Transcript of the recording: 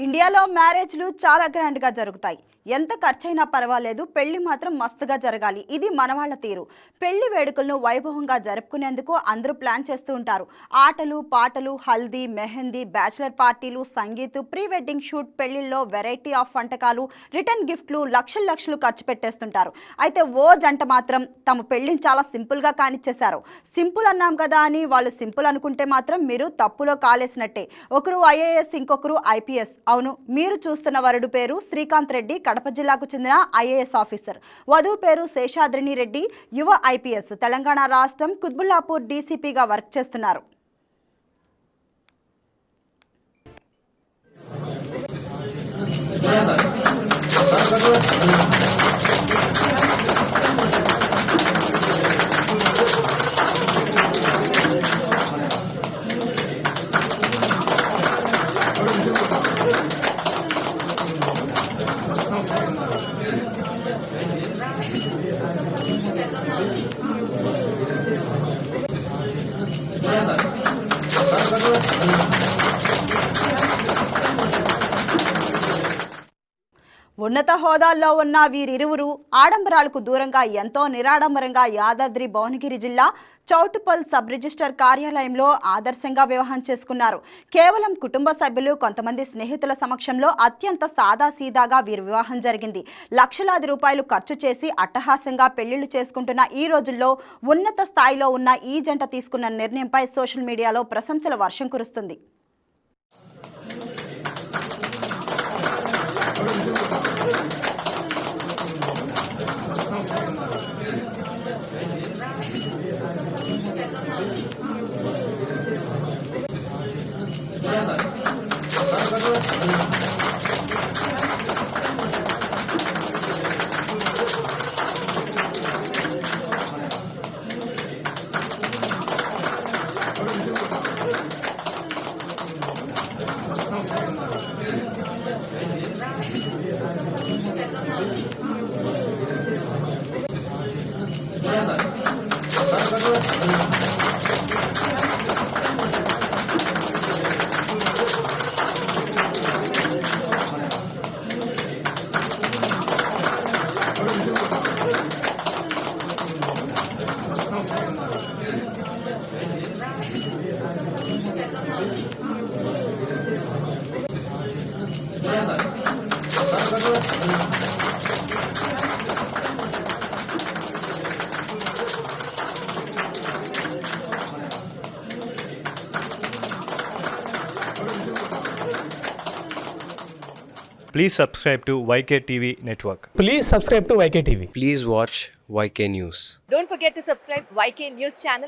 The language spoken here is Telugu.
ఇండియాలో మ్యారేజ్లు చాలా గ్రాండ్గా జరుగుతాయి. ఎంత ఖర్చైనా పర్వాలేదు, పెళ్లి మాత్రం మస్తుగా జరగాలి. ఇది మనవాళ్ల తీరు. పెళ్లి వేడుకలను వైభవంగా జరుపుకునేందుకు అందరూ ప్లాన్ చేస్తూ ఉంటారు. ఆటలు పాటలు, హల్దీ, మెహందీ, బ్యాచిలర్ పార్టీలు, సంగీత్, ప్రీ వెడ్డింగ్ షూట్, పెళ్లిల్లో వెరైటీ ఆఫ్ వంటకాలు, రిటర్న్ గిఫ్ట్లు, లక్షలు లక్షలు ఖర్చు పెట్టేస్తుంటారు. అయితే ఓ జంట మాత్రం తమ పెళ్లిని చాలా సింపుల్గా కానిచ్చేశారు. సింపుల్ అన్నాం కదా అని వాళ్ళు సింపుల్ అనుకుంటే మాత్రం మీరు తప్పులో కాలేసినట్టే. ఒకరు ఐఏఎస్, ఇంకొకరు ఐపీఎస్. అవును, మీరు చూస్తున్న వరుడు పేరు శ్రీకాంత్ రెడ్డి, కడప జిల్లాకు చెందిన ఐఏఎస్ ఆఫీసర్. వధువు పేరు శేషాద్రిని రెడ్డి, యువ ఐపీఎస్. తెలంగాణ రాష్ట్రం కుత్బుల్లాపూర్ డీసీపీగా వర్క్ చేస్తున్నారు. ఉన్నత హోదాల్లో ఉన్న వీరిరువురు ఆడంబరాలకు దూరంగా ఎంతో నిరాడంబరంగా యాదాద్రి భువనగిరి జిల్లా చౌటుపల్ సబ్ రిజిస్టర్ కార్యాలయంలో ఆదర్శంగా వివాహం చేసుకున్నారు. కేవలం కుటుంబ సభ్యులు, కొంతమంది స్నేహితుల సమక్షంలో అత్యంత సాదాసీదాగా వీరి వివాహం జరిగింది. లక్షలాది రూపాయలు ఖర్చు చేసి అట్టహాసంగా పెళ్లిళ్లు చేసుకుంటున్న ఈ రోజుల్లో ఉన్నత స్థాయిలో ఉన్న ఈ జంట తీసుకున్న నిర్ణయంపై సోషల్ మీడియాలో ప్రశంసల వర్షం కురుస్తుంది. Please subscribe to YK TV Network. Please subscribe to YK TV. Please watch YK News. Don't forget to subscribe YK News channel.